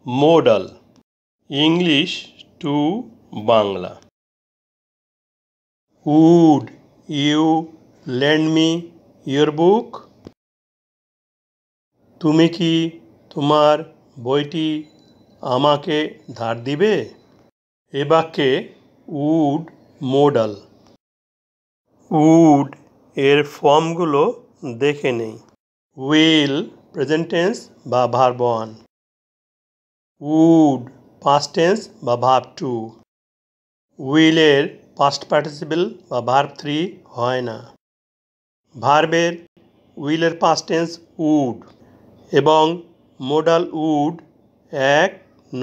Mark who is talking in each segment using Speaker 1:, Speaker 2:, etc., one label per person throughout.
Speaker 1: modal English to Bangla. Would you lend me your book? তুমি কি তোমার বইটি আমাকে ধার দিবে? এ বাক্যে would modal would এর ফর্মগুলো দেখে নেই। will প্রেজেন্ট টেন্স বা ভার্ব 1, would past টেন্স বা ভার্ব 2, will এর past participle বা ভার্ব 3 হয় না। ভার্বের will এর past টেন্স would এবং modal would এক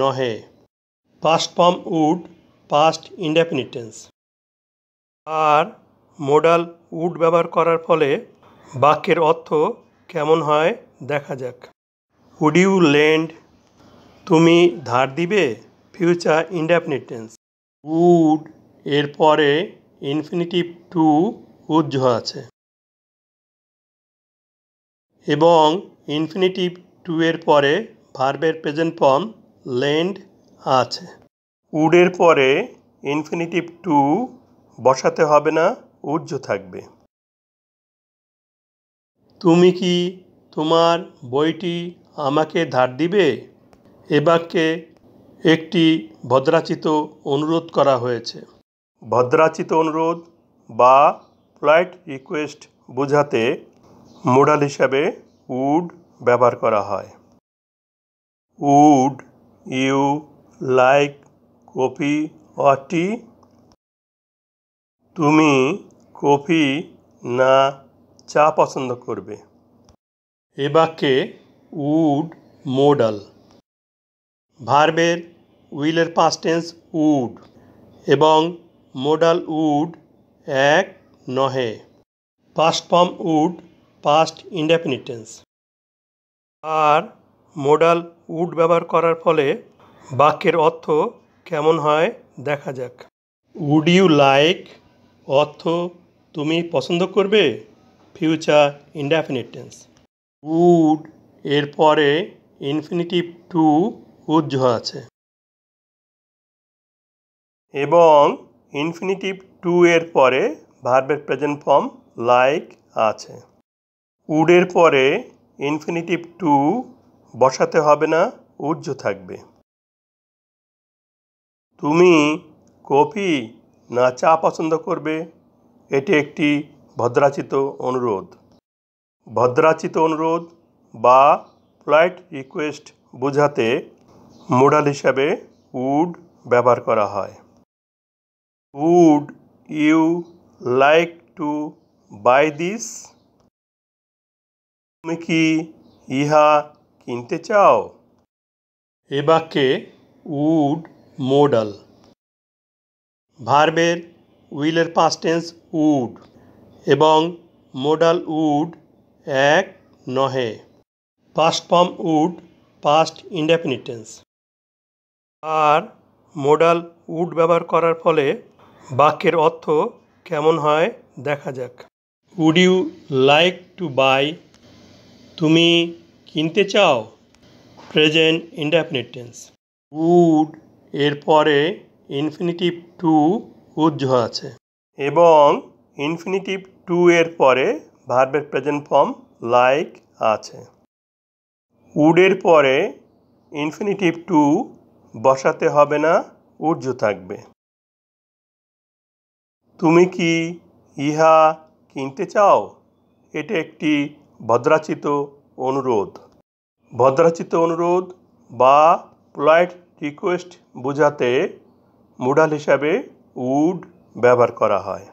Speaker 1: নহে। past form would past indefinite tense। R modal would ব্যবহার করার ফলে বাক্যের অর্থ কেমন হয় দেখা যাক। would you lend তুমি ধার দিবে ফিউচার ইনডেফিনিট টেন্স। would এর পরে ইনফিনিটিভ টু উজ্জ আছে এবং ইনফিনিটিভ টু এর পরে ভার্বের প্রেজেন্ট ফর্ম লেন্ড আছে। would এর পরে ইনফিনিটিভ টু বসাতে হবে না, উজ্জ থাকবে। তুমি কি তোমার বইটি আমাকে ধার দিবে? এ বাক্যে একটি ভদ্রাচিত অনুরোধ করা হয়েছে। ভদ্রাচিত অনুরোধ বা পোলাইট রিকোয়েস্ট বোঝাতে মোডাল হিসাবে উড ব্যবহার করা হয়। Would you like coffee or tea? তুমি কফি না চা পছন্দ করবে? এ বাক্যে উড মোডাল। ভার্বের উইলের পাস্ট টেন্স উড এবং মোডাল উড এক নহে। Past form would past indefinite tense. আর মোডাল উড ব্যবহার করার ফলে বাক্যের অর্থ কেমন হয় দেখা যাক। উড ইউ লাইক অর্থ তুমি পছন্দ করবে ফিউচার ইনডেফিনিট টেন্স। উড এর পরে ইনফিনিটিভ টু উজ্জ আছে এবং ইনফিনিটিভ টু এর পরে ভার্বের প্রেজেন্ট ফর্ম লাইক আছে। উড এর পরে ইনফিনিটিভ টু বসাতে হবে না, উজ্জ থাকবে। তুমি কফি না চা পছন্দ করবে? এটি একটি ভদ্রাচিত অনুরোধ। ভদ্রাচিত অনুরোধ বা পোলাইট রিকোয়েস্ট বোঝাতে মোডাল হিসাবে উড ব্যবহার করা হয়। Would you like to buy this? তুমি কি ইহা কিনতে চাও? এ বাক্যে উড মোডাল। ভার্বের উইলের পাস্ট টেন্স উড এবং মোডাল উড এক নহে। Past form would past indefinite tense. আর মোডাল উড ব্যবহার করার ফলে বাক্যের অর্থ কেমন হয় দেখা যাক। Would you like to buy তুমি কিনতে চাও প্রেজেন্ট ইনডেফিনিট টেন্স। উড এর পরে ইনফিনিটিভ টু উজ্জ আছে এবং ইনফিনিটিভ টু এর পরে ভার্বের প্রেজেন্ট ফর্ম লাইক আছে। উড এর পরে ইনফিনিটিভ টু বসাতে হবে না, উজ্জ থাকবে। তুমি কি ইহা কিনতে চাও? এটা একটি ভদ্রাচিত অনুরোধ। ভদ্রাচিত অনুরোধ বা পোলাইট রিকোয়েস্ট বোঝাতে মোডাল হিসাবে উড ব্যবহার করা হয়।